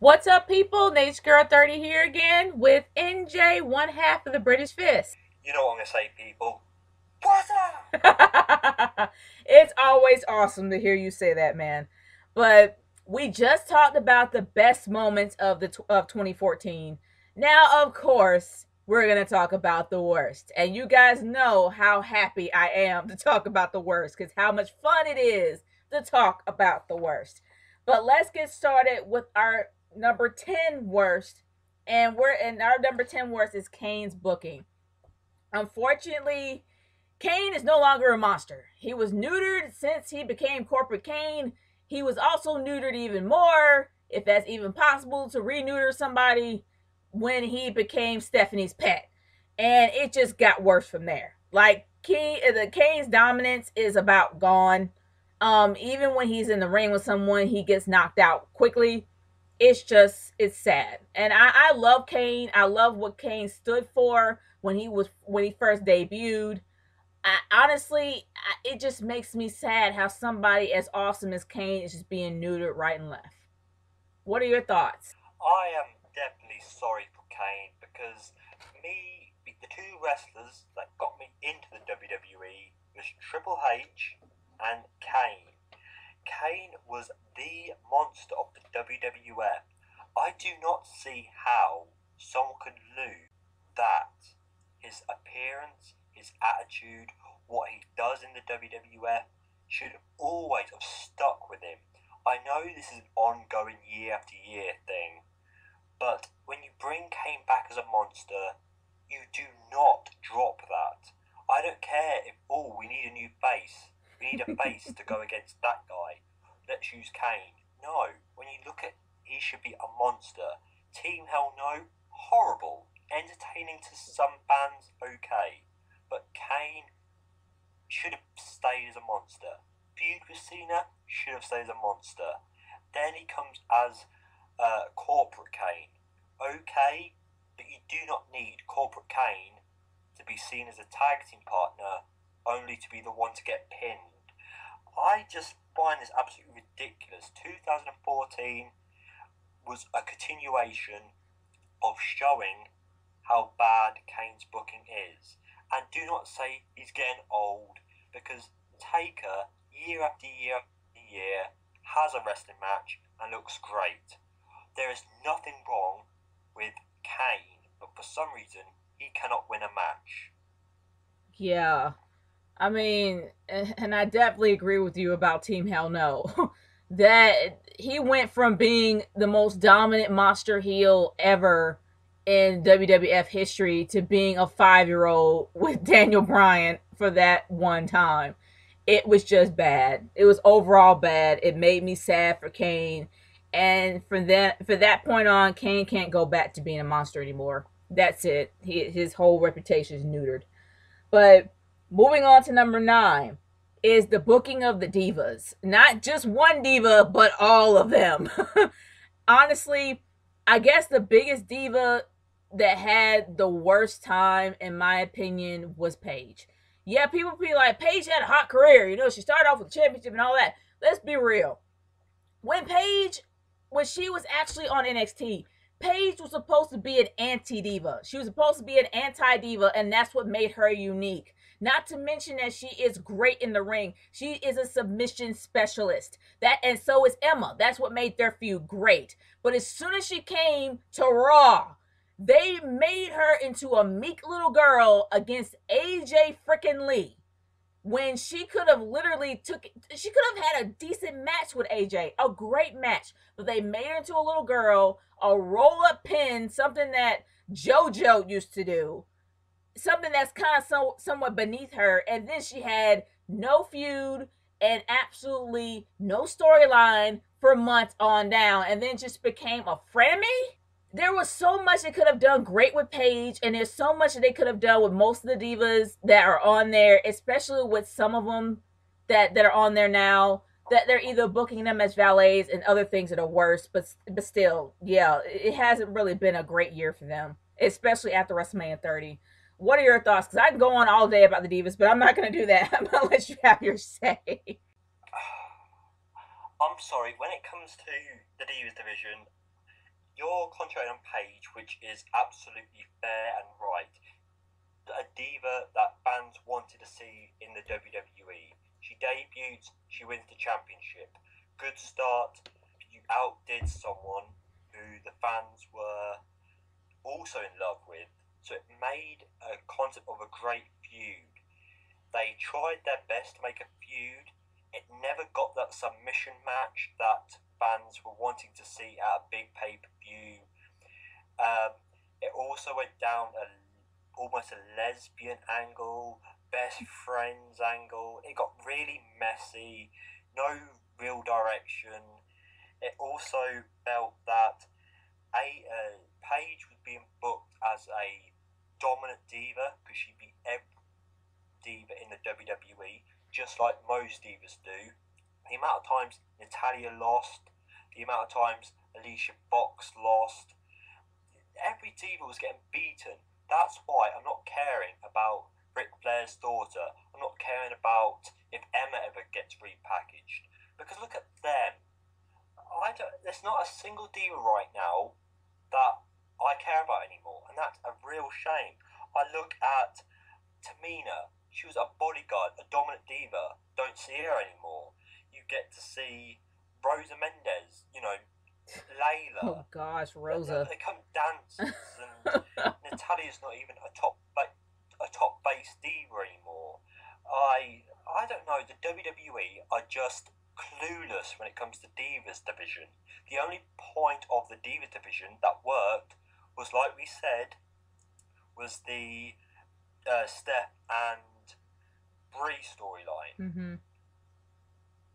What's up, people? Nate's Girl 30 here again with NJ, one half of the British Fist. You know what I'm gonna say, people? What's up? It's always awesome to hear you say that, man. But we just talked about the best moments of 2014. Now, of course, we're going to talk about the worst. And you guys know how happy I am to talk about the worst cuz how much fun it is to talk about the worst. But let's get started with our number 10 worst. And our number 10 worst is Kane's booking. Unfortunately, Kane is no longer a monster. He was neutered since he became Corporate Kane. He was also neutered even more, if that's even possible, to re-neuter somebody when he became Stephanie's pet. And it just got worse from there. Like Kane's dominance is about gone. Even when he's in the ring with someone, he gets knocked out quickly. It's sad. And I love Kane. I love what Kane stood for when he first debuted. Honestly, it just makes me sad how somebody as awesome as Kane is just being neutered right and left. What are your thoughts? I am definitely sorry for Kane because the two wrestlers that got me into the WWE was Triple H and Kane. Kane was the monster of the WWF. I do not see how someone could lose that. His appearance, his attitude, what he does in the WWF should always have stuck with him. I know this is an ongoing year after year thing, but when you bring Kane back as a monster, you do not drop that. I don't care if, we need a new face. We need a face to go against that guy. Let's use Kane. No, when you look at he should be a monster. Team Hell No, horrible. Entertaining to some fans, okay. But Kane should have stayed as a monster. Feud with Cena should have stayed as a monster. Then he comes as Corporate Kane. Okay, but you do not need Corporate Kane to be seen as a tag team partner only to be the one to get pinned. I just find this absolutely ridiculous. 2014 was a continuation of showing how bad Kane's booking is. And do not say he's getting old, because Taker, year after year after year, has a wrestling match and looks great. There is nothing wrong with Kane, but for some reason, he cannot win a match. Yeah. I mean, and I definitely agree with you about Team Hell No. That he went from being the most dominant monster heel ever in WWF history to being a 5-year old with Daniel Bryan for that one time. It was just bad. It was overall bad. It made me sad for Kane. And for that point on, Kane can't go back to being a monster anymore. That's it. His whole reputation is neutered. But moving on to number 9 is the booking of the divas. Not just one diva, but all of them. Honestly, I guess the biggest diva that had the worst time, in my opinion, was Paige. Yeah, people be like, Paige had a hot career. She started off with the championship and all that. Let's be real. When Paige, when she was actually on NXT, Paige was supposed to be an anti diva. She was supposed to be an anti diva, and that's what made her unique. Not to mention that she is great in the ring. She is a submission specialist. And so is Emma. That's what made their feud great. But as soon as she came to Raw, they made her into a meek little girl against AJ freaking Lee when she could have she could have had a decent match with AJ, a great match, but they made her into a little girl, a roll up pin, something that JoJo used to do, something that's kind of somewhat beneath her, and then she had no feud and absolutely no storyline for months on down, and then just became a frenemy. There was so much they could have done great with Paige, and there's so much that they could have done with most of the divas that are on there, especially with some of them that are on there now. That they're either booking them as valets and other things that are worse, but still, yeah, it hasn't really been a great year for them, especially after WrestleMania 30. What are your thoughts? Because I can go on all day about the divas, but I'm not going to do that. I'm going to let you have your say. I'm sorry, when it comes to the Divas division, you're concentrating on Paige, which is absolutely fair and right. A diva that fans wanted to see in the WWE. She debuts, she wins the championship. Good start. You outdid someone who the fans were also in love with. So it made a concept of a great feud. They tried their best to make a feud. It never got that submission match that fans were wanting to see at a big pay-per-view. It also went down almost a lesbian angle, best friends angle. It got really messy, no real direction. It also felt that Paige was being booked as a dominant diva because she beat every diva in the WWE, just like most divas do. The amount of times Natalya lost, the amount of times Alicia Fox lost, every diva was getting beaten. That's why I'm not caring about Ric Flair's daughter. I'm not caring about if Emma ever gets repackaged. Because look at them. There's not a single diva right now that I care about anymore. And that's a real shame. I look at Tamina. She was a bodyguard, a dominant diva. Don't see her anymore. You get to see Rosa Mendez, Layla. Oh gosh, Rosa. They come dances, and Natalya's not even a top base diva anymore. I don't know. The WWE are just clueless when it comes to Divas division. The only point of the Divas division that worked was, like we said, was the Steph and Brie storyline. Mm-hmm.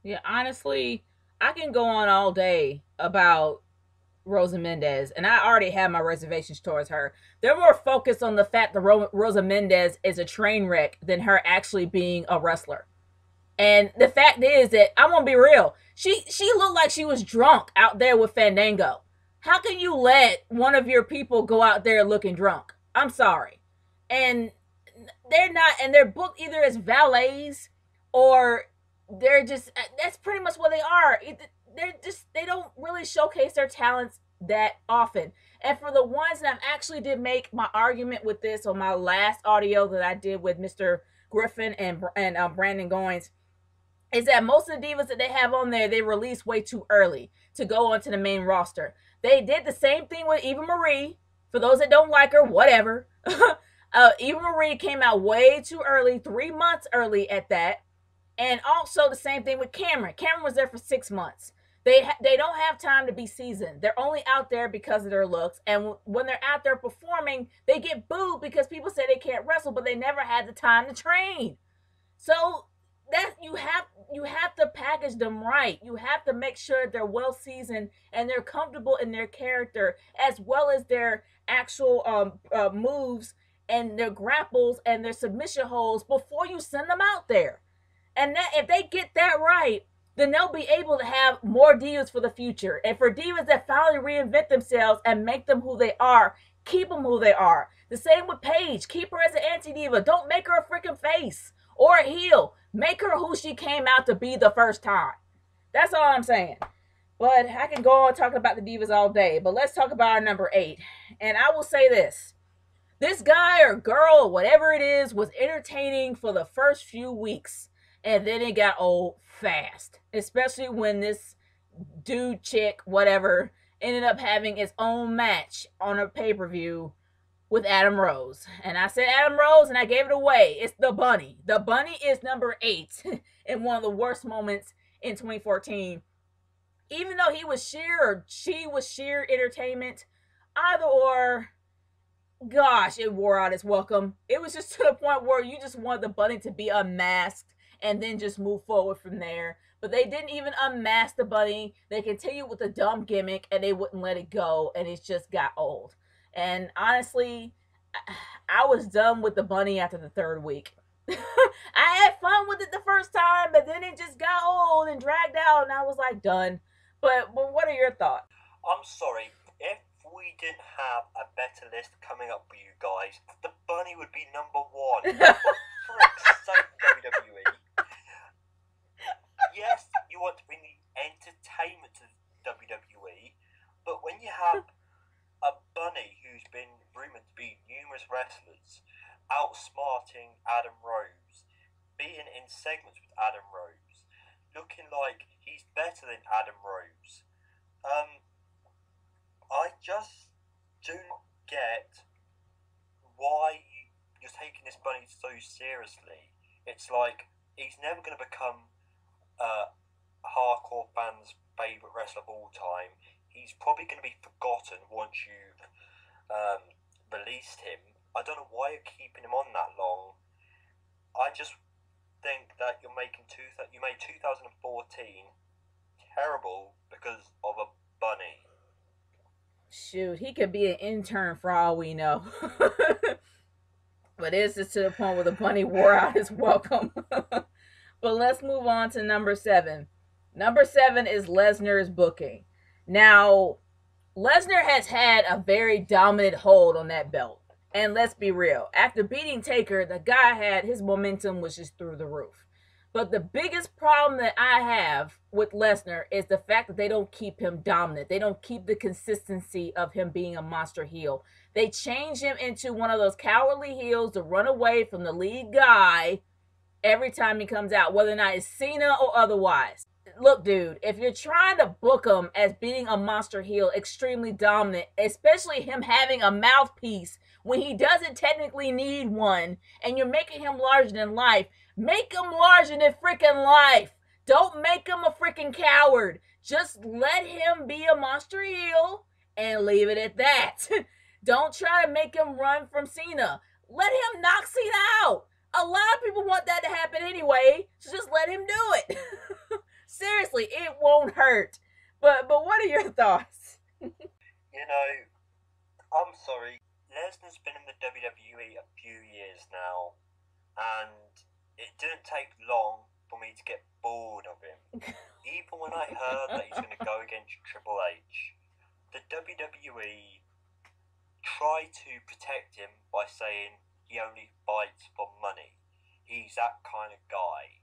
Yeah, honestly, I can go on all day about Rosa Mendez, and I already have my reservations towards her. They're more focused on the fact that Rosa Mendez is a train wreck than her actually being a wrestler. And the fact is that I'm gonna be real. She looked like she was drunk out there with Fandango. How can you let one of your people go out there looking drunk? I'm sorry. And they're not, and they're booked either as valets or they're just, that's pretty much what they are. They don't really showcase their talents that often. And for the ones that I actually did make my argument with this on my last audio that I did with Mr. Griffin and Brandon Goins, is that most of the divas that they have on there, they release way too early to go onto the main roster. They did the same thing with Eva Marie. For those that don't like her, whatever. Eva Marie came out way too early, 3 months early at that. And also the same thing with Cameron. Cameron was there for 6 months. They don't have time to be seasoned. They're only out there because of their looks. And when they're out there performing, they get booed because people say they can't wrestle, but they never had the time to train. So that you have to package them right. You have to make sure they're well seasoned and they're comfortable in their character, as well as their actual moves and their grapples and their submission holds before you send them out there. And that, if they get that right, then they'll be able to have more divas for the future. And for divas that finally reinvent themselves and make them who they are, keep them who they are. The same with Paige. Keep her as an anti-diva. Don't make her a freaking face or a heel. Make her who she came out to be the first time. That's all I'm saying. But I can go on talking about the divas all day. But let's talk about our number 8. And I will say this. This guy or girl, whatever it is, was entertaining for the first few weeks. And then it got old fast. Especially when this dude, chick, whatever, ended up having its own match on a pay-per-view with Adam Rose. And I said Adam Rose and I gave it away. It's the Bunny. The Bunny is number 8 in one of the worst moments in 2014. Even though he was sheer or she was sheer entertainment, either or, gosh, it wore out its welcome. It was just to the point where you just wanted the Bunny to be unmasked and then just move forward from there. But they didn't even unmask the Bunny. They continued with the dumb gimmick and they wouldn't let it go, and it just got old. And honestly, I was done with the Bunny after the 3rd week. I had fun with it the first time, but then it just got old and dragged out, and I was like, done. But what are your thoughts? I'm sorry, if we didn't have a better list coming up for you guys, the Bunny would be number 1. For frick's sake, WWE. Yes, you want to bring the entertainment to WWE, but when you have numerous wrestlers, outsmarting Adam Rose, being in segments with Adam Rose, looking like he's better than Adam Rose. I just do not get why you're taking this bunny so seriously. It's like he's never going to become hardcore fans' favourite wrestler of all time. He's probably going to be forgotten once you've released him. I don't know why you're keeping him on that long. I just think that you made 2014 terrible because of a bunny. Shoot, he could be an intern for all we know. But it's just to the point where the bunny wore out his welcome. But let's move on to number 7. Number 7 is Lesnar's booking. Now, Lesnar has had a very dominant hold on that belt. And let's be real. After beating Taker, the guy his momentum was just through the roof. But the biggest problem that I have with Lesnar is the fact that they don't keep him dominant. They don't keep the consistency of him being a monster heel. They change him into one of those cowardly heels to run away from the lead guy every time he comes out, whether or not it's Cena or otherwise. Look, dude, if you're trying to book him as being a monster heel, extremely dominant, especially him having a mouthpiece when he doesn't technically need one, and you're making him larger than life, make him larger than freaking life. Don't make him a freaking coward. Just let him be a monster heel and leave it at that. Don't try to make him run from Cena. Let him knock Cena out. A lot of people want that to happen anyway, so just let him do it. Seriously, it won't hurt. But what are your thoughts? You know, I'm sorry. Lesnar's been in the WWE a few years now, and it didn't take long for me to get bored of him. Even when I heard that he's going to go against Triple H, the WWE tried to protect him by saying he only fights for money. He's that kind of guy.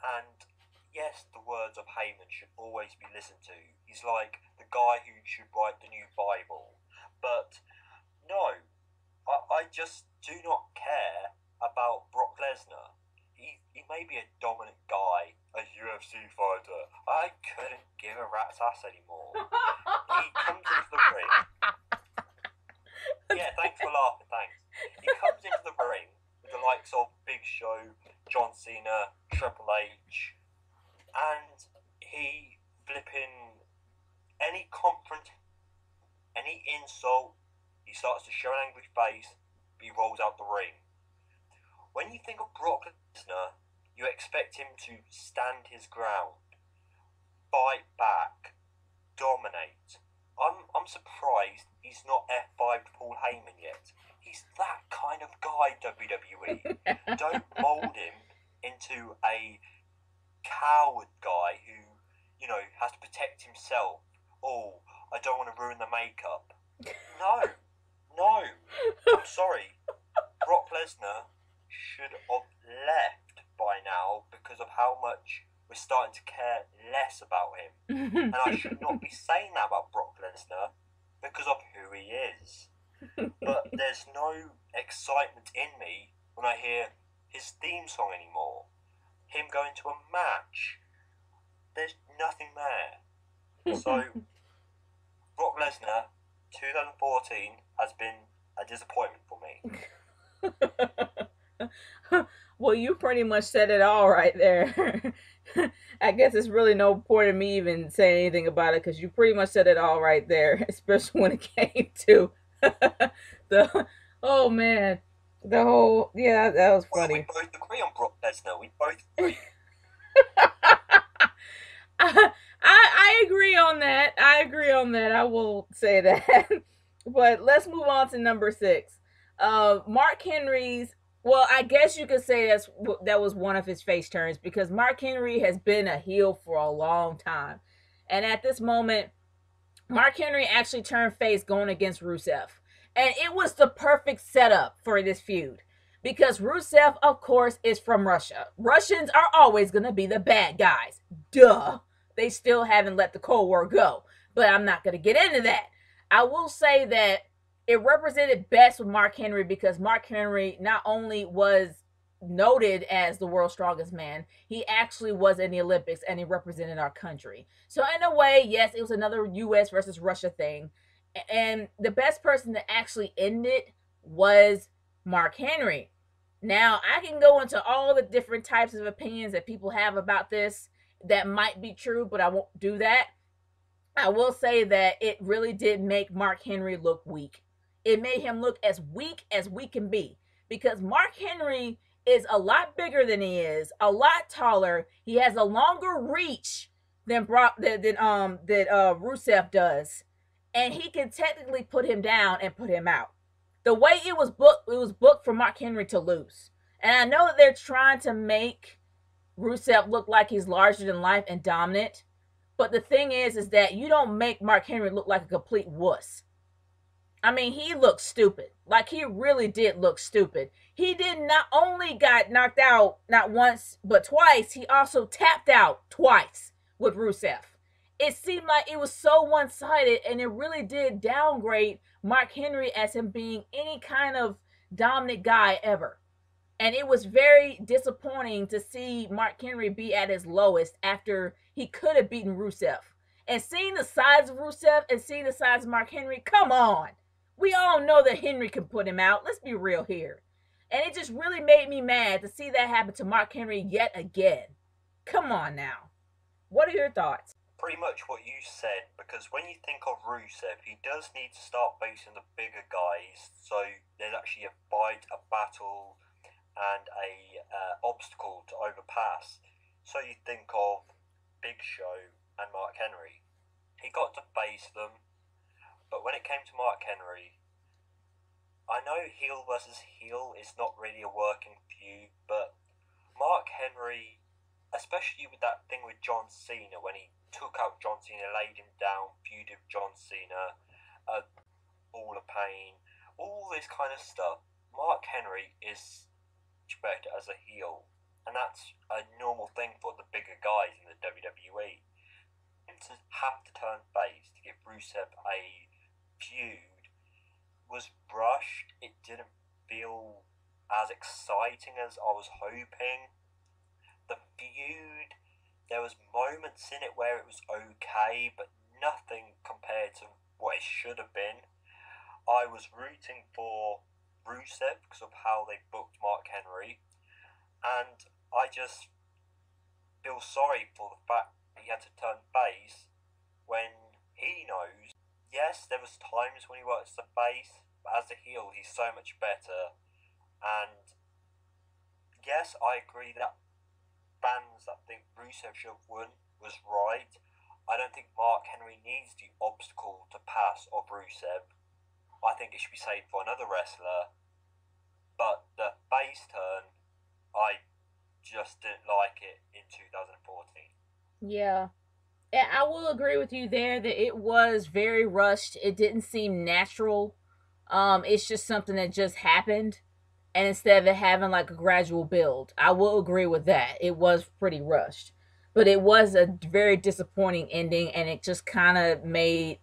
And yes, the words of Heyman should always be listened to. He's like the guy who should write the new Bible. But no, I just do not care about Brock Lesnar. He may be a dominant guy, a UFC fighter. I couldn't give a rat's ass anymore. He comes into the ring. Yeah, thanks for laughing, thanks. He comes into the ring with the likes of Big Show, John Cena, Triple H, and he flipping any insult, he starts to show an angry face, but he rolls out the ring. When you think of Brock Lesnar, you expect him to stand his ground, fight back, dominate. I'm surprised he's not F5'd Paul Heyman yet. He's that kind of guy, WWE. Don't mould him into a coward guy who, has to protect himself. Oh, I don't want to ruin the makeup. No. I'm sorry. Brock Lesnar should have left by now because of how much we're starting to care less about him. And I should not be saying that about Brock Lesnar because of who he is. But there's no excitement in me when I hear his theme song anymore. Him going to a match. There's nothing there. So, Brock Lesnar, 2014, has been a disappointment for me. Well, you pretty much said it all right there. I guess it's really no point in me even saying anything about it because you pretty much said it all right there, especially when it came to oh man, that was funny. Well, we both agree on Brock Lesnar. We both agree. I agree on that. I will say that. But let's move on to number 6. Mark Henry's. Well, I guess you could say that was one of his face turns because Mark Henry has been a heel for a long time. And at this moment, Mark Henry actually turned face going against Rusev. And it was the perfect setup for this feud. Because Rusev, of course, is from Russia. Russians are always going to be the bad guys. Duh. They still haven't let the Cold War go. But I'm not going to get into that. I will say that it represented best with Mark Henry because Mark Henry not only was noted as the world's strongest man, he actually was in the Olympics and he represented our country. So in a way, yes, it was another US versus Russia thing. And the best person to actually end it was Mark Henry. Now, I can go into all the different types of opinions that people have about this that might be true, but I won't do that. I will say that it really did make Mark Henry look weak. It made him look as we can be because Mark Henry is a lot bigger than he is, a lot taller. He has a longer reach than Rusev does, and he can technically put him down and put him out. The way it was booked for Mark Henry to lose. And I know that they're trying to make Rusev look like he's larger than life and dominant. But the thing is that you don't make Mark Henry look like a complete wuss. I mean, he looked stupid. Like, he really did look stupid. He did not only got knocked out not once, but twice. He also tapped out twice with Rusev. It seemed like it was so one-sided, and it really did downgrade Mark Henry as him being any kind of dominant guy ever. And it was very disappointing to see Mark Henry be at his lowest after he could have beaten Rusev. And seeing the size of Rusev and seeing the size of Mark Henry, come on. We all know that Henry can put him out. Let's be real here. And it just really made me mad to see that happen to Mark Henry yet again. Come on now. What are your thoughts? Pretty much what you said, because when you think of Rusev, he does need to start facing the bigger guys, so there's actually a fight, a battle, and a obstacle to overpass. So you think of Big Show and Mark Henry. He got to face them, but when it came to Mark Henry, I know heel versus heel is not really a working feud, but Mark Henry, especially with that thing with John Cena, when he took out John Cena, laid him down, feuded with John Cena, Ball of Pain, all this kind of stuff, Mark Henry is better as a heel, and that's a normal thing for the bigger guys in the WWE. To have to turn face to give Rusev a feud was rushed. It didn't feel as exciting as I was hoping. The feud, there was moments in it where it was okay, but nothing compared to what it should have been. I was rooting for Rusev because of how they booked Mark Henry, and I just feel sorry for the fact that he had to turn face when he knows, yes, there was times when he worked as a face, but as a heel he's so much better. And yes, I agree that fans that think Rusev should have won was right. I don't think Mark Henry needs the obstacle to pass of Rusev. I think it should be saved for another wrestler. But the face turn, I just didn't like it in 2014. Yeah. I will agree with you there that it was very rushed. It didn't seem natural. It's just something that just happened. And instead of it having like a gradual build, I will agree with that. It was pretty rushed. But it was a very disappointing ending, and it just kind of made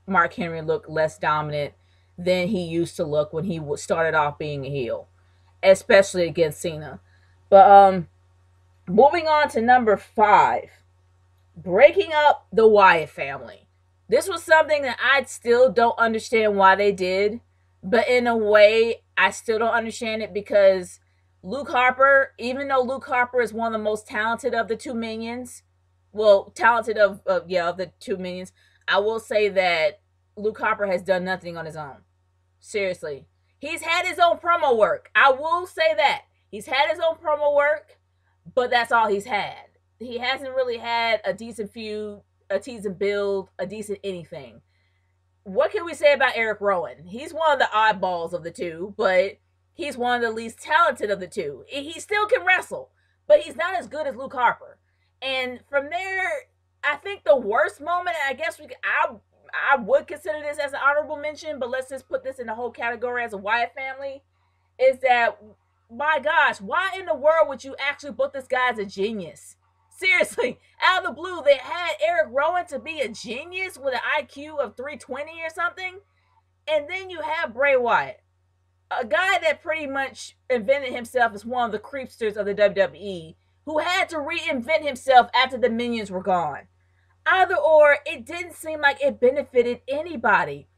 Mark Henry look less dominant than he used to look when he started off being a heel, especially against Cena. But moving on to number 5, breaking up the Wyatt family. This was something that I still don't understand why they did, but in a way, I still don't understand it because Luke Harper, even though Luke Harper is one of the most talented of the two minions, talented of the two minions, I will say that Luke Harper has done nothing on his own. Seriously. He's had his own promo work. I will say that. He's had his own promo work, but that's all he's had. He hasn't really had a decent feud, a decent build, a decent anything. What can we say about Eric Rowan? He's one of the oddballs of the two, but he's one of the least talented of the two. He still can wrestle, but he's not as good as Luke Harper. And from there, I think the worst moment, I guess I would consider this as an honorable mention, but let's just put this in the whole category as a Wyatt family, is that, my gosh, why in the world would you actually book this guy as a genius? Seriously, out of the blue, they had Eric Rowan to be a genius with an IQ of 320 or something. And then you have Bray Wyatt, a guy that pretty much invented himself as one of the creepsters of the WWE, who had to reinvent himself after the minions were gone. Either or, it didn't seem like it benefited anybody.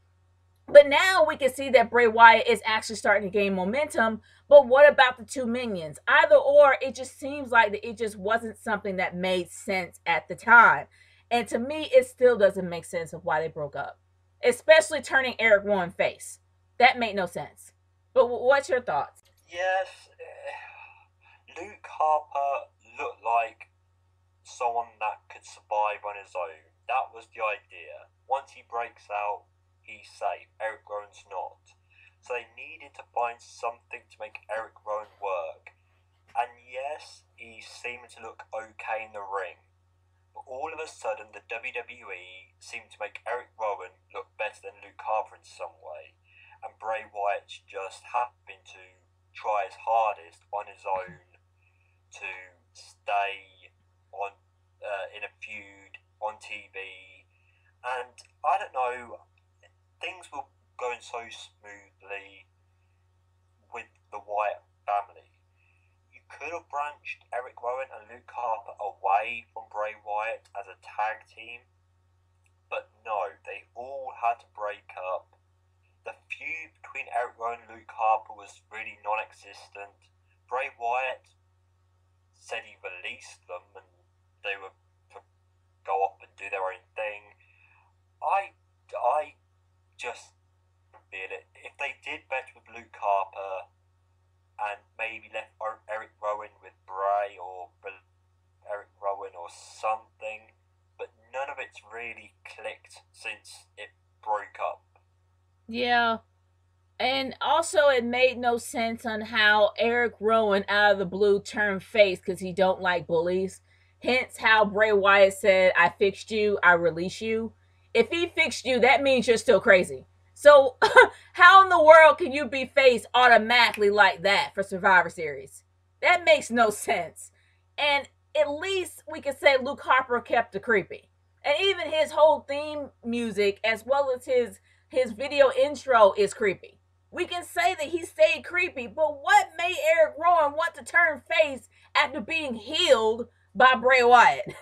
But now we can see that Bray Wyatt is actually starting to gain momentum. But what about the two minions? Either or, it just seems like it just wasn't something that made sense at the time. And to me, it still doesn't make sense of why they broke up, especially turning Eric Rowan face. That made no sense. But what's your thoughts? Yes, Luke Harper looked like someone that could survive on his own. That was the idea. Once he breaks out, he's safe. Eric Rowan's not. So they needed to find something to make Eric Rowan work. And yes, he's seeming to look okay in the ring. But all of a sudden, the WWE seemed to make Eric Rowan look better than Luke Harper in some way. And Bray Wyatt just happened to try his hardest on his own to stay on in a feud on TV. And I don't know, things were going so smoothly with the Wyatt family. You could have branched Eric Rowan and Luke Harper away from Bray Wyatt as a tag team, but no, they all had to break up. The feud between Eric Rowan and Luke Harper was really non-existent. Bray Wyatt said he released them and they were to go off and do their own thing. I just feel it. If they did better with Luke Harper and maybe left Eric Rowan with Bray or Eric Rowan or something, but none of it's really clicked since it broke up. Yeah. And also, it made no sense on how Eric Rowan out of the blue turned face because he don't like bullies. Hence, how Bray Wyatt said, "I fixed you, I release you." If he fixed you, that means you're still crazy. So, how in the world can you be faced automatically like that for Survivor Series? That makes no sense. And at least we could say Luke Harper kept it creepy. And even his whole theme music, as well as his video intro, is creepy. We can say that he stayed creepy, but what made Eric Rowan want to turn face after being healed by Bray Wyatt?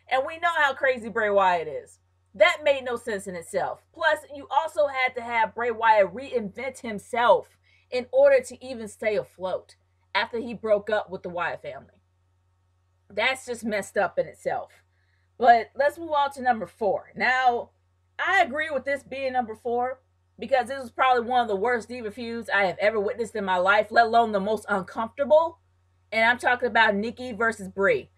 And we know how crazy Bray Wyatt is. That made no sense in itself. Plus, you also had to have Bray Wyatt reinvent himself in order to even stay afloat after he broke up with the Wyatt family. That's just messed up in itself. But let's move on to number 4. Now, I agree with this being number 4 because this was probably one of the worst Diva feuds I have ever witnessed in my life, let alone the most uncomfortable. And I'm talking about Nikki versus Brie.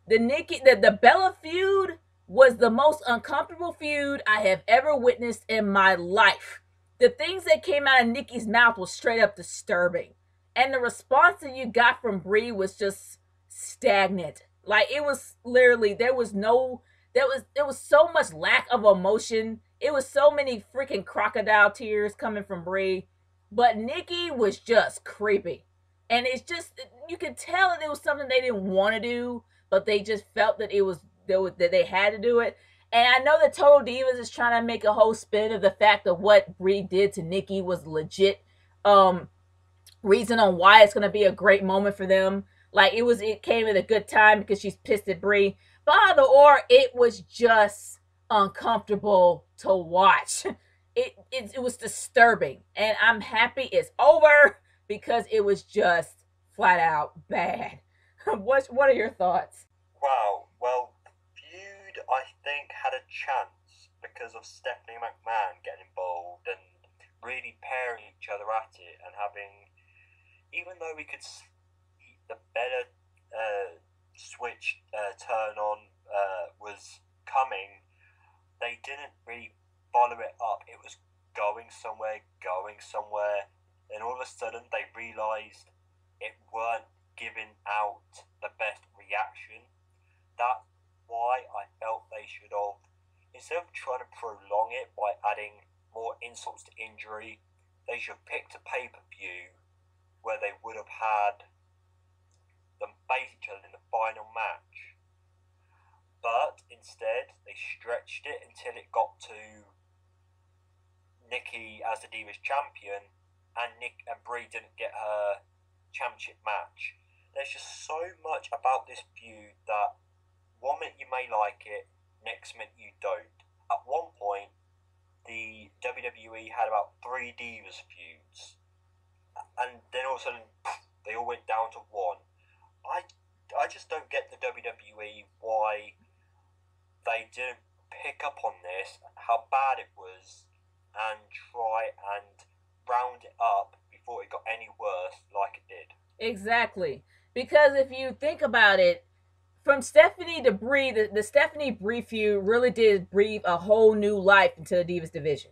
The Bella feud was the most uncomfortable feud I have ever witnessed in my life. The things that came out of Nikki's mouth was straight up disturbing. And the response that you got from Brie was just stagnant. Like, it was literally, there was so much lack of emotion. It was so many freaking crocodile tears coming from Brie. But Nikki was just creepy. And it's just, you could tell that it was something they didn't want to do, but they just felt that that they had to do it. And I know that Total Divas is trying to make a whole spin of the fact that what Brie did to Nikki was legit reason on why it's going to be a great moment for them. Like, it came at a good time because she's pissed at Brie. But either or, it was just uncomfortable to watch. It was disturbing. And I'm happy it's over because it was just flat out bad. What are your thoughts? Wow, well, the feud, I think, had a chance because of Stephanie McMahon getting involved and really pairing each other at it and having, even though we could see the better switch turn on was coming, they didn't really follow it up. It was going somewhere, and all of a sudden they realised it weren't giving out the best reaction. That's why I felt they should have, instead of trying to prolong it by adding more insults to injury, they should have picked a pay-per-view where they would have had them face each other in the final match. But instead, they stretched it until it got to Nikki as the Divas champion, and Brie didn't get her championship match. There's just so much about this feud that one minute you may like it, next minute you don't. At one point, the WWE had about 3 Divas feuds, and then all of a sudden, they all went down to one. I just don't get the WWE why they didn't pick up on this, how bad it was, and try and round it up before it got any worse like it did. Exactly. Because if you think about it, from Stephanie to Brie, the Stephanie Brie feud really did breathe a whole new life into the Divas division.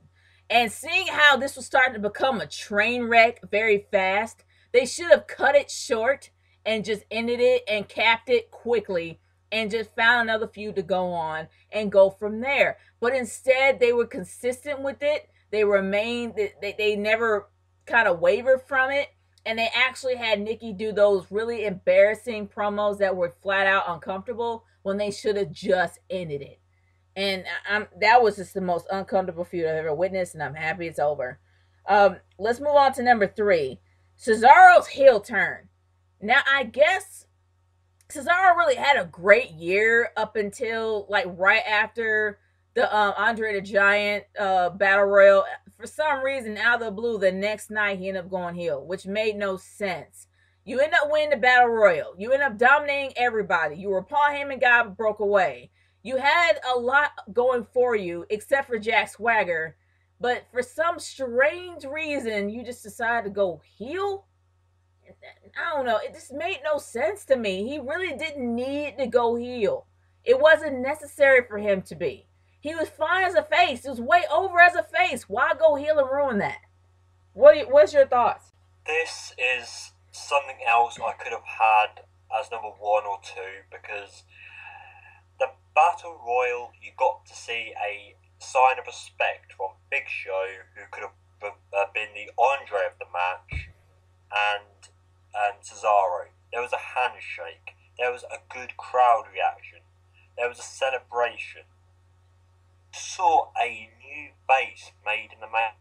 And seeing how this was starting to become a train wreck very fast, they should have cut it short and just ended it and capped it quickly and just found another feud to go on and go from there. But instead, they were consistent with it. They remained, they never kind of wavered from it. And they actually had Nikki do those really embarrassing promos that were flat out uncomfortable when they should have just ended it. And that was just the most uncomfortable feud I've ever witnessed, and I'm happy it's over. Let's move on to number 3. Cesaro's heel turn. Now, I guess Cesaro really had a great year up until like right after the Andre the Giant Battle Royal. For some reason, out of the blue, the next night he ended up going heel, which made no sense. You end up winning the Battle Royal. You end up dominating everybody. You were Paul Heyman guy, but broke away. You had a lot going for you, except for Jack Swagger. But for some strange reason, you just decided to go heel. I don't know. It just made no sense to me. He really didn't need to go heel. It wasn't necessary for him to be. He was fine as a face. He was way over as a face. Why go heel and ruin that? What's your thoughts? This is something else I could have had as number 1 or 2, because the Battle Royal, you got to see a sign of respect from Big Show, who could have been the Andre of the match, and Cesaro. There was a handshake. There was a good crowd reaction. There was a celebration. Saw a new base made in the match.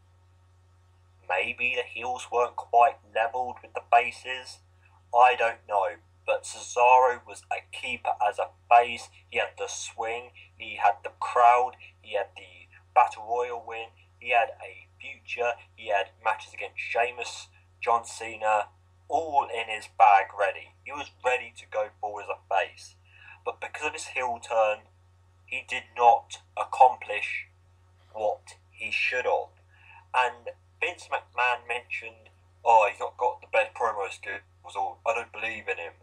Maybe the heels weren't quite leveled with the bases. I don't know. But Cesaro was a keeper as a face. He had the swing. He had the crowd. He had the Battle Royal win. He had a future. He had matches against Sheamus, John Cena, all in his bag ready. He was ready to go forward as a face. But because of his heel turn, he did not accomplish what he should have. And Vince McMahon mentioned, oh, he's not got the best promo skills, or I don't believe in him.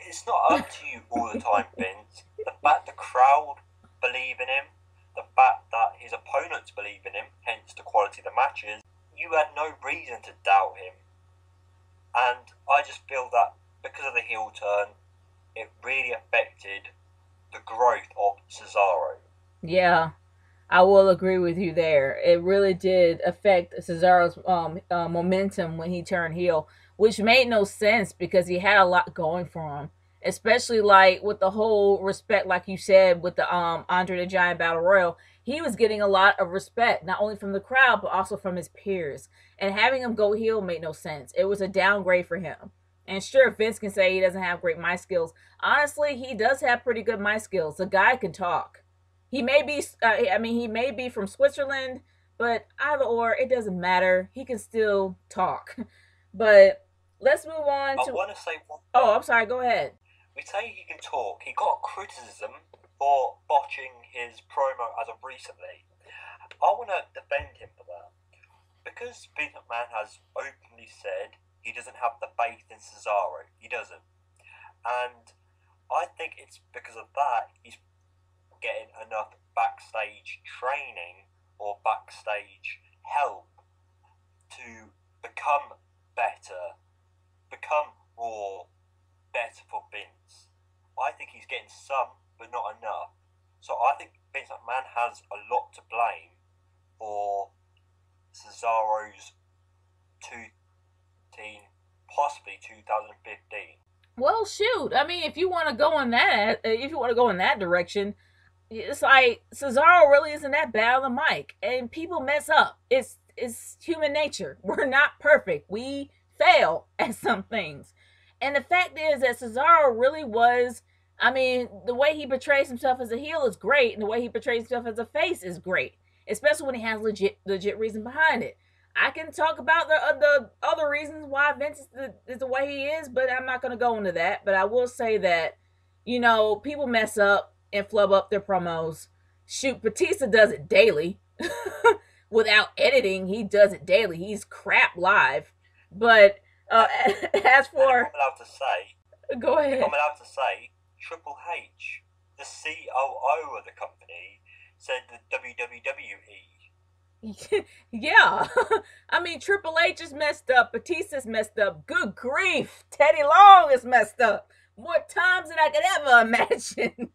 It's not up to you all the time, Vince. The fact the crowd believe in him, the fact that his opponents believe in him, hence the quality of the matches, you had no reason to doubt him. And I just feel that because of the heel turn, it really affected the growth of Cesaro. Yeah, I will agree with you there. It really did affect Cesaro's momentum when he turned heel, which made no sense because he had a lot going for him. Especially like with the whole respect, like you said, with the Andre the Giant Battle Royal, he was getting a lot of respect, not only from the crowd, but also from his peers. And having him go heel made no sense. It was a downgrade for him. And sure, Vince can say he doesn't have great mic skills. Honestly, he does have pretty good mic skills. The guy can talk. He may be, he may be from Switzerland, but either or, it doesn't matter. He can still talk. But let's move on to. I want to say one thing. Oh, I'm sorry. Go ahead. We say he can talk. He got criticism for botching his promo as of recently. I want to defend him for that. Because Vince McMahon has openly said he doesn't have the faith in Cesaro. He doesn't. And I think it's because of that he's getting enough backstage training or backstage help to become better, become more better for Vince. I think he's getting some, but not enough. So I think Vince McMahon has a lot to blame for Cesaro's 2015, possibly 2015. Well, shoot. I mean, if you want to go in that, if you want to go in that direction, It's like Cesaro really isn't that bad on the mic, and people mess up. It's human nature. We're not perfect. We fail at some things, and the fact is that Cesaro really was. I mean, the way he portrays himself as a heel is great, and the way he portrays himself as a face is great, especially when he has legit reason behind it. I can talk about the other reasons why Vince is the way he is, but I'm not going to go into that. But I will say that people mess up and flub up their promos. Shoot, Batista does it daily. Without editing, he does it daily. He's crap live. But uh, as And if for I'm allowed to say, go ahead. Triple H, the COO of the company, said the WWE. Yeah. I mean, Triple H is messed up. Batista's messed up. Good grief. Teddy Long is messed up. More times than I could ever imagine.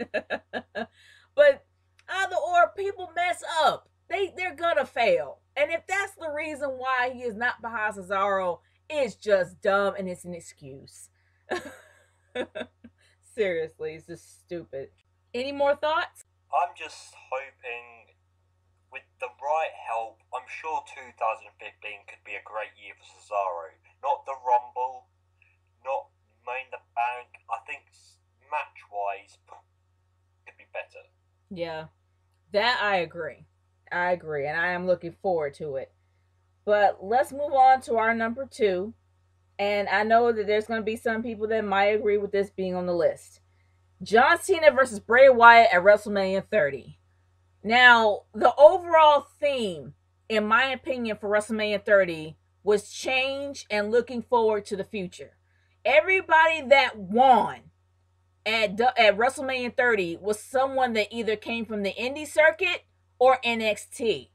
But either or, people mess up. They're gonna fail. And if that's the reason why he is not behind Cesaro, it's just dumb and it's an excuse. Seriously, it's just stupid. Any more thoughts? I'm just hoping, with the right help, I'm sure 2015 could be a great year for Cesaro. Not the Rumble, not Main the Bank. I think match wise could be better. Yeah, that I agree. I agree, and I am looking forward to it. But let's move on to our number two. And I know that there's going to be some people that might agree with this being on the list. John Cena versus Bray Wyatt at WrestleMania 30. Now, the overall theme, in my opinion, for WrestleMania 30 was change and looking forward to the future. Everybody that won at WrestleMania 30 was someone that either came from the indie circuit or NXT,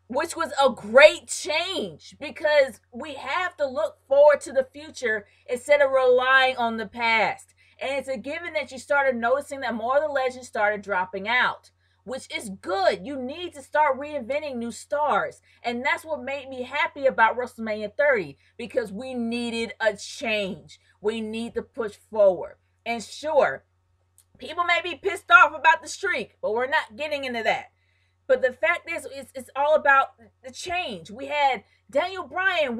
which was a great change because we have to look forward to the future instead of relying on the past. And it's a given that you started noticing that more of the legends started dropping out, which is good. You need to start reinventing new stars. And that's what made me happy about WrestleMania 30 because we needed a change. We need to push forward. And sure, people may be pissed off about the streak, but we're not getting into that. But the fact is, it's all about the change. We had Daniel Bryan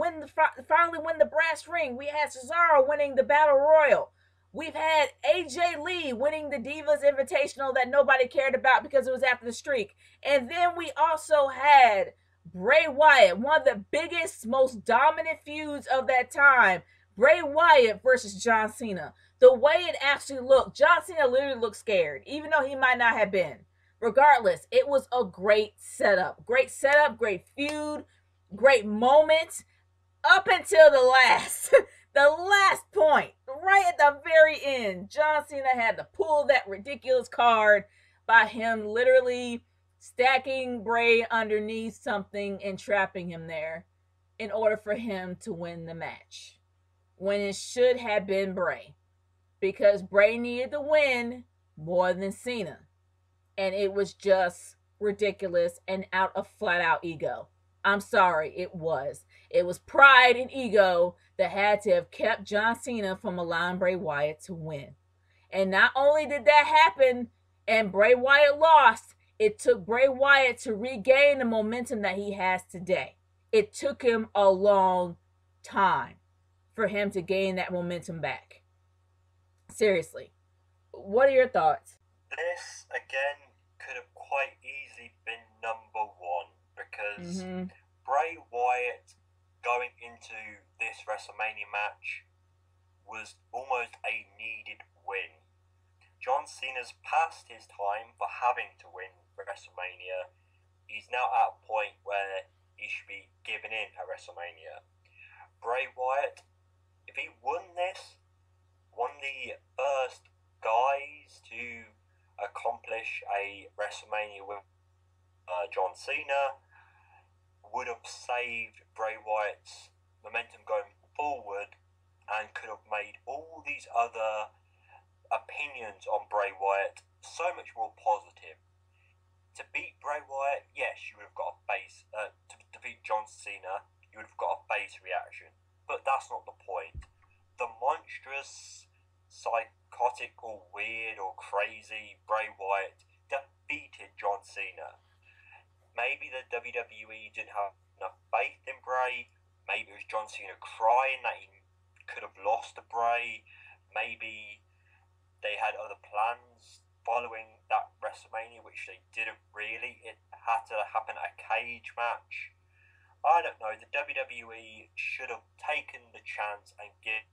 finally win the brass ring. We had Cesaro winning the Battle Royal. We've had AJ Lee winning the Divas Invitational that nobody cared about because it was after the streak. And then we also had Bray Wyatt, one of the biggest, most dominant feuds of that time. Bray Wyatt versus John Cena. The way it actually looked, John Cena literally looked scared, even though he might not have been. Regardless, it was a great setup. Great setup, great feud, great moments up until the last the last point. Right at the very end, John Cena had to pull that ridiculous card by him literally stacking Bray underneath something and trapping him there in order for him to win the match. When it should have been Bray. Because Bray needed to win more than Cena. And it was just ridiculous and out of flat out ego. I'm sorry, it was. It was pride and ego that had to have kept John Cena from allowing Bray Wyatt to win. And not only did that happen and Bray Wyatt lost, it took Bray Wyatt to regain the momentum that he has today. It took him a long time for him to gain that momentum back. Seriously. What are your thoughts? This, again, could have quite easily been number one because Bray Wyatt going into this WrestleMania match was almost a needed win. John Cena's past his time for having to win WrestleMania. He's now at a point where he should be giving in at WrestleMania. Bray Wyatt, if he won this, one of the first guys to accomplish a WrestleMania with John Cena, would have saved Bray Wyatt's momentum going forward and could have made all these other opinions on Bray Wyatt so much more positive. To beat Bray Wyatt, yes, you would have got a face. To beat John Cena, you would have got a face reaction. But that's not the point. The monstrous, psychotic or weird or crazy Bray Wyatt hated John Cena. Maybe the WWE didn't have enough faith in Bray. Maybe it was John Cena crying that he could have lost to Bray. Maybe they had other plans following that WrestleMania, which they didn't really. It had to happen at a cage match. I don't know. The WWE should have taken the chance and given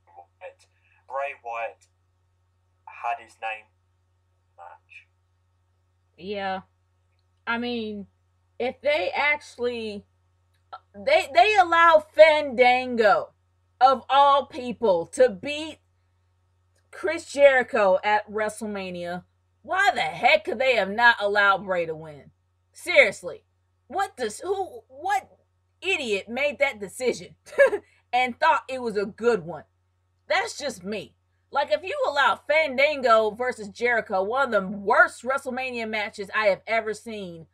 Wyatt. Bray Wyatt had his name match. Yeah. I mean, if they actually they allow Fandango of all people to beat Chris Jericho at WrestleMania, why the heck could they have not allowed Bray to win? Seriously. What idiot made that decision and thought it was a good one? That's just me. Like, if you allow Fandango versus Jericho, one of the worst WrestleMania matches I have ever seen,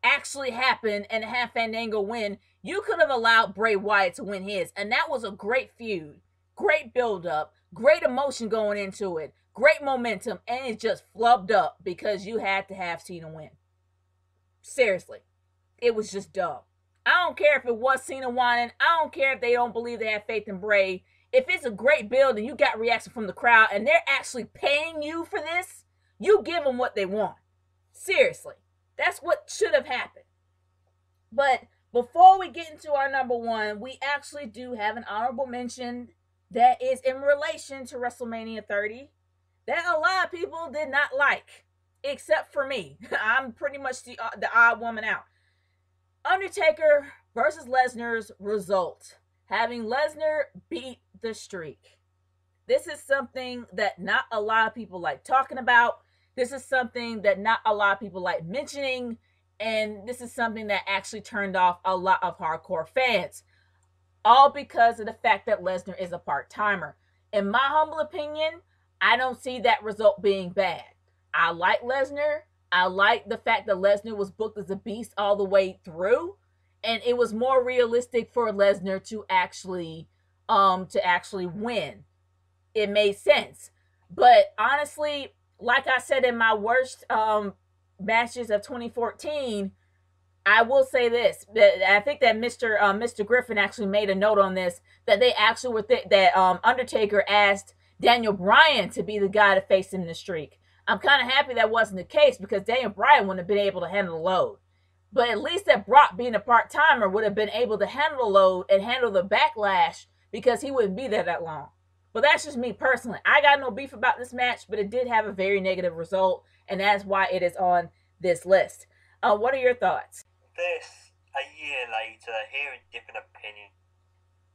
actually happen and have Fandango win, you could have allowed Bray Wyatt to win his. And that was a great feud, great build up, great emotion going into it, great momentum, and it just flubbed up because you had to have Cena win. Seriously. It was just dumb. I don't care if it was Cena whining. I don't care if they don't believe they have faith in Bray. If it's a great build and you got reaction from the crowd and they're actually paying you for this, you give them what they want. Seriously. That's what should have happened. But before we get into our number one, we actually do have an honorable mention that is in relation to WrestleMania 30 that a lot of people did not like, except for me. I'm pretty much the odd woman out. Undertaker versus Lesnar's result. Having Lesnar beat the streak. This is something that not a lot of people like talking about. This is something that not a lot of people like mentioning. And this is something that actually turned off a lot of hardcore fans. All because of the fact that Lesnar is a part-timer. In my humble opinion, I don't see that result being bad. I like Lesnar. I like the fact that Lesnar was booked as a beast all the way through. And it was more realistic for Lesnar to actually win. It made sense. But honestly, like I said in my worst matches of 2014, I will say this. I think that Mr. Griffin actually made a note on this, that they actually were that Undertaker asked Daniel Bryan to be the guy to face him in the streak. I'm kind of happy that wasn't the case because Daniel Bryan wouldn't have been able to handle the load. But at least that Brock, being a part-timer, would have been able to handle the load and handle the backlash because he wouldn't be there that long. But that's just me personally. I got no beef about this match, but it did have a very negative result, and that's why it is on this list. What are your thoughts? This, a year later, hearing different opinions,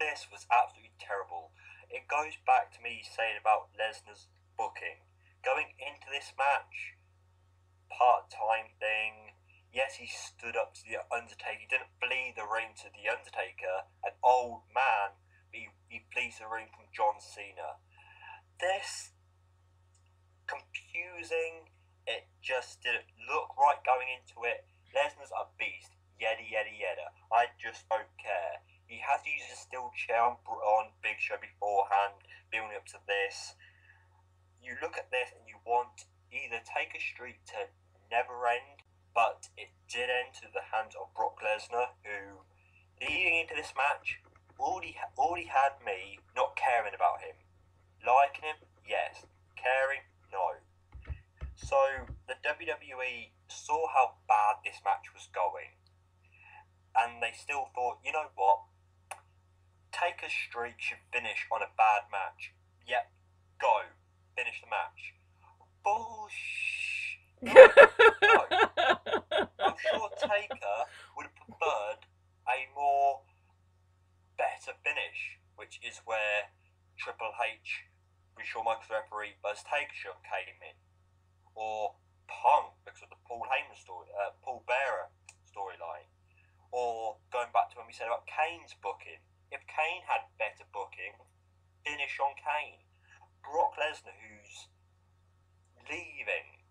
this was absolutely terrible. It goes back to me saying about Lesnar's booking. Going into this match, part-time thing, yes, he stood up to the Undertaker. He didn't flee the ring to the Undertaker, an old man, but he flees the ring from John Cena. This, confusing, it just didn't look right going into it. Lesnar's a beast, yada yada yada. I just don't care. He has to use a steel chair on Big Show beforehand, building up to this. You look at this and you want either take a streak to never end, but it did end to the hands of Brock Lesnar, who, leading into this match, already had me not caring about him. Liking him, yes. Caring, no. So the WWE saw how bad this match was going, and they still thought, you know what? Take a streak should finish on a bad match. Yep, go. Finish the match. Bullshit. No. I'm sure Taker would have preferred a more better finish, which is where Triple H, with Shawn Michaels referee, versus Taker came in, or Punk because of the Paul Heyman story, Paul Bearer storyline, or going back to when we said about Kane's booking. If Kane had better booking, finish on Kane. Brock Lesnar, who's leaving,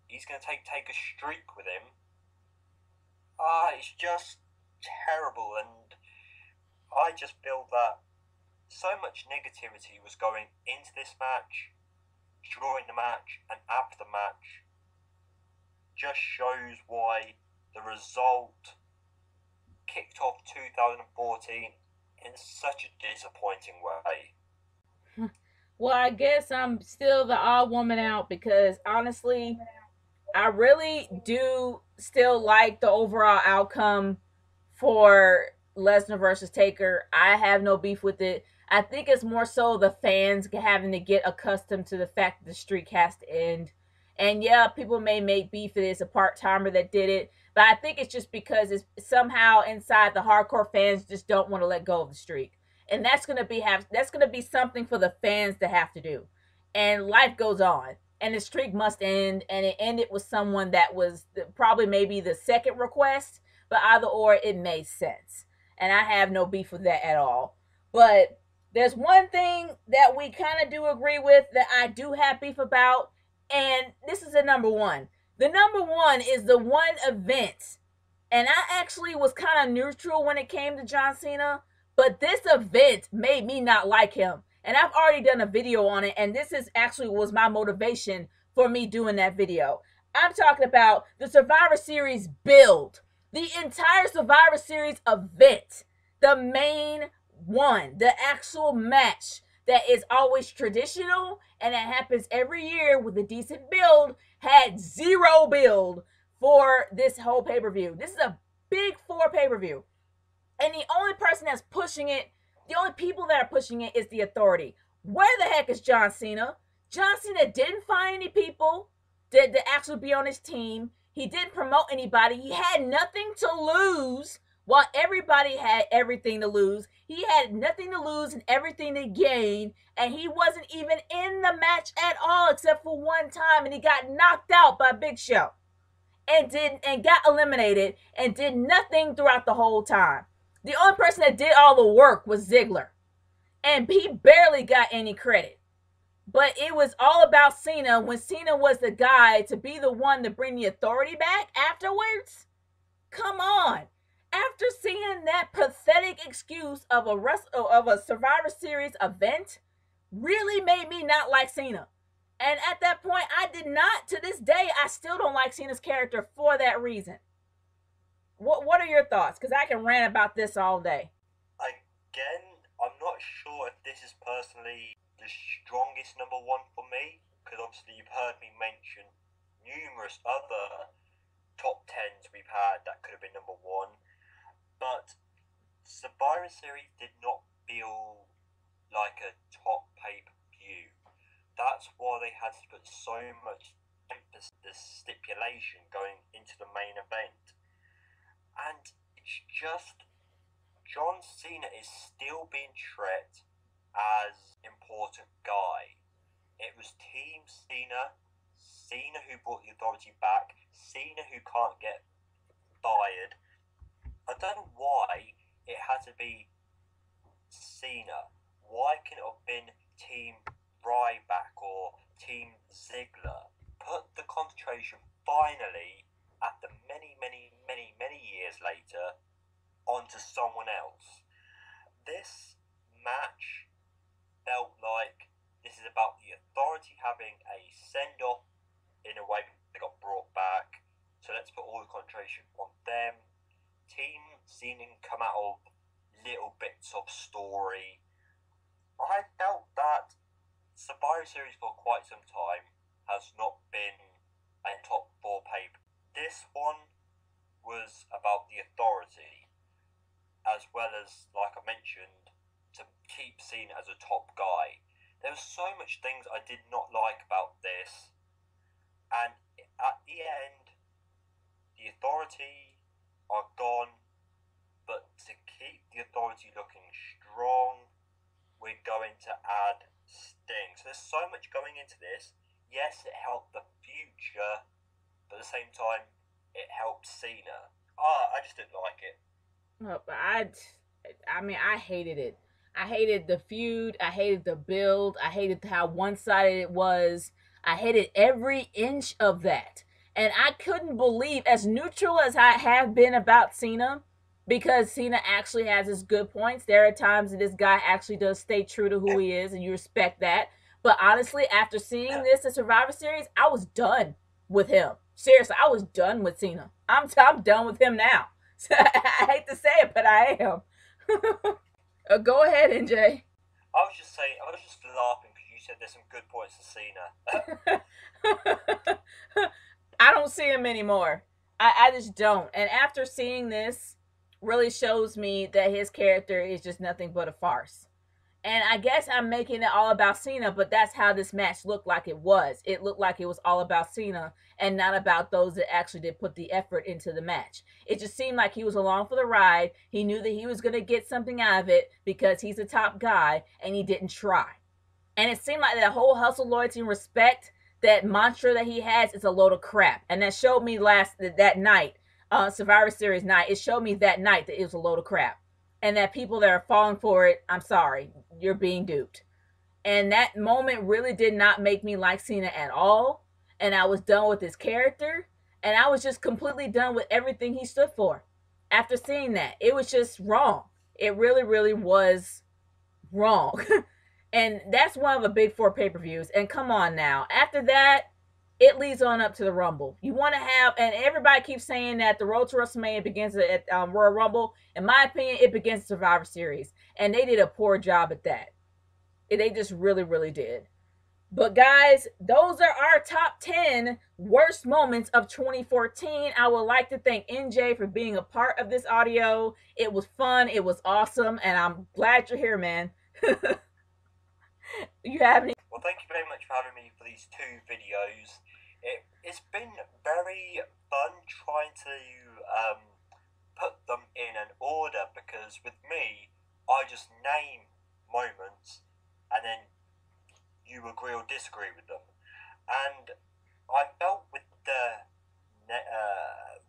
he's going to take a streak with him. It's just terrible, and I just feel that so much negativity was going into this match, during the match, and after the match. just shows why the result kicked off 2014 in such a disappointing way. Well, I guess I'm still the odd woman out because honestly, I really do still like the overall outcome for Lesnar versus Taker. I have no beef with it. I think it's more so the fans having to get accustomed to the fact that the streak has to end. And yeah, people may make beef that it's a part timer that did it, but I think it's just because it's somehow inside the hardcore fans just don't want to let go of the streak, and that's gonna be something for the fans to have to do. And life goes on, and the streak must end, and it ended with someone that was probably maybe the second request, but either or it made sense, and I have no beef with that at all. But there's one thing that we kind of do agree with that I do have beef about, and this is the number one. The number one is the one event, and I actually was kind of neutral when it came to John Cena, but this event made me not like him. And I've already done a video on it, and this is actually was my motivation for me doing that video. I'm talking about the Survivor Series build, the entire Survivor Series event, the main one, the actual match that is always traditional and it happens every year with a decent build, had zero build for this whole pay-per-view. This is a big four pay-per-view. And the only person that's pushing it, the only people that are pushing it is the Authority. Where the heck is John Cena? John Cena didn't find any people to actually be on his team. He didn't promote anybody. He had nothing to lose while everybody had everything to lose. He had nothing to lose and everything to gain, and he wasn't even in the match at all except for one time, and he got knocked out by Big Show and got eliminated and did nothing throughout the whole time. The only person that did all the work was Ziggler, and he barely got any credit. But it was all about Cena when Cena was the guy to be the one to bring the Authority back afterwards. Come on. After seeing that pathetic excuse of a Survivor Series event, really made me not like Cena. And at that point, I did not, to this day, I still don't like Cena's character for that reason. What are your thoughts? Because I can rant about this all day. Again, I'm not sure if this is personally the strongest number one for me, because obviously you've heard me mention numerous other top 10s we've had that could have been number one, but Survivor Series did not feel like a top pay-per-view. That's why they had to put so much emphasis, the stipulation going into the main event. And it's just, John Cena is still being treated as important guy. It was Team Cena, Cena who brought the Authority back, Cena who can't get fired. I don't know why it had to be Cena. Why can it have been Team Bray back or Team Ziggler? Put the concentration finally, after many years later, onto someone else. This match felt like this is about the Authority having a send-off in a way they got brought back. So let's put all the concentration on them. Team Cena come out of little bits of story. I felt that Survivor Series for quite some time has not been a top 4 paper. This one was about the Authority, as well as, like I mentioned, to keep Cena as a top guy. There was so much things I did not like about this, and at the end, the Authority are gone, but to keep the Authority looking strong, we're going to add Sting. So there's so much going into this. Yes, it helped the future, but at the same time, it helped Cena. I just didn't like it. I mean, I hated it. I hated the feud. I hated the build. I hated how one-sided it was. I hated every inch of that. And I couldn't believe, as neutral as I have been about Cena, because Cena actually has his good points. There are times that this guy actually does stay true to who he is, and you respect that. But honestly, after seeing this at Survivor Series, I was done with him. Seriously, I was done with Cena. I'm done with him now. I hate to say it, but I am. Go ahead, NJ. I was just saying, I was just laughing because you said there's some good points to Cena. I don't see him anymore. I just don't. And after seeing this, really shows me that his character is just nothing but a farce. And I guess I'm making it all about Cena, but that's how this match looked like it was. It looked like it was all about Cena and not about those that actually did put the effort into the match. It just seemed like he was along for the ride. He knew that he was going to get something out of it because he's a top guy, and he didn't try. And it seemed like that whole hustle, loyalty, and respect, that mantra that he has, is a load of crap. And that showed me that night, Survivor Series night. It showed me that night that it was a load of crap. And that people that are falling for it, I'm sorry, you're being duped. And that moment really did not make me like Cena at all. And I was done with his character. And I was just completely done with everything he stood for. After seeing that, it was just wrong. It really, really was wrong. And that's one of the big four pay-per-views. And come on now. After that, it leads on up to the Rumble. You want to have, and everybody keeps saying that the road to WrestleMania begins at Royal Rumble. In my opinion, it begins at Survivor Series. And they did a poor job at that. They just really, really did. But guys, those are our top 10 worst moments of 2014. I would like to thank NJ for being a part of this audio. It was fun. It was awesome. And I'm glad you're here, man. You have any? Well, thank you very much for having me for these two videos. It's been very fun trying to put them in an order, because with me, I just name moments and then you agree or disagree with them. And I felt with the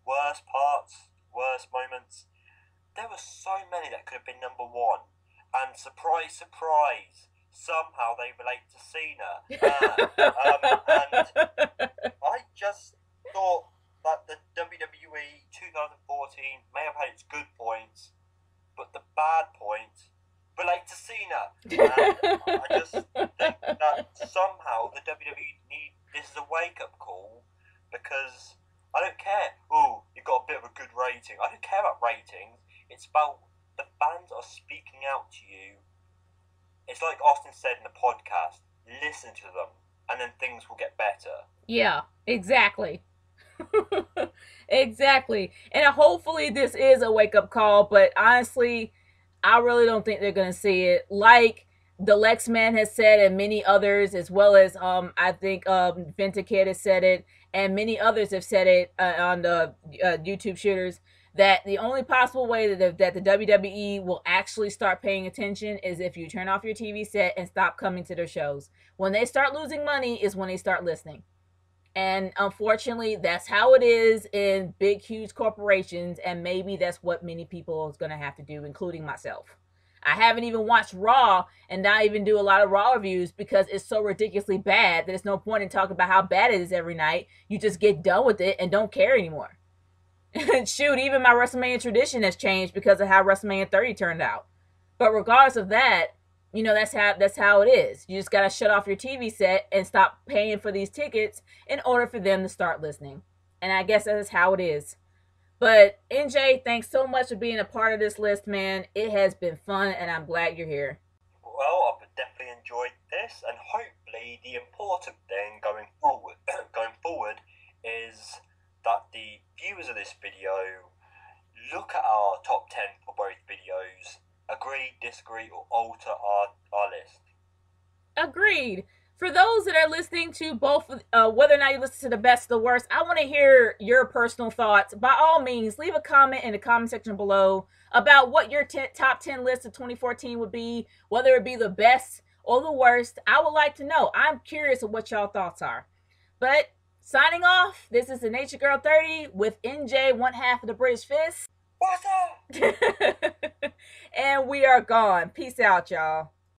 worst parts, worst moments, there were so many that could have been number one. And surprise, surprise, somehow they relate to Cena. And I just thought that the WWE 2014 may have had its good points, but the bad points relate to Cena. And I just think that somehow the WWE this is a wake-up call, because I don't care, you got a bit of a good rating. I don't care about ratings. It's about the fans are speaking out to you. It's like Austin said in the podcast, listen to them, and then things will get better. Yeah, exactly. Exactly. And hopefully this is a wake-up call, but honestly, I really don't think they're going to see it. Like the Lex Man has said, and many others, as well as I think Vinticate has said it, and many others have said it on the YouTube shooters, that the only possible way that the WWE will actually start paying attention is if you turn off your TV set and stop coming to their shows. When they start losing money is when they start listening. And unfortunately, that's how it is in big, huge corporations, and maybe that's what many people is going to have to do, including myself. I haven't even watched Raw and not even do a lot of Raw reviews because it's so ridiculously bad that there's no point in talking about how bad it is every night. You just get done with it and don't care anymore. Shoot, even my WrestleMania tradition has changed because of how WrestleMania 30 turned out. But regardless of that, you know, that's how it is. You just gotta shut off your TV set and stop paying for these tickets in order for them to start listening. And I guess that is how it is. But NJ, thanks so much for being a part of this list, man. It has been fun, and I'm glad you're here. Well, I've definitely enjoyed this, and hopefully the important thing going forward is that the viewers of this video look at our top 10 for both videos, agree, disagree, or alter our list. Agreed. For those that are listening to both, whether or not you listen to the best or the worst, I want to hear your personal thoughts. By all means, leave a comment in the comment section below about what your top 10 list of 2014 would be, whether it be the best or the worst. I would like to know. I'm curious of what y'all thoughts are. But signing off, this is the Nature Girl 30 with NJ, one half of the British Fist. What's up? And we are gone. Peace out, y'all.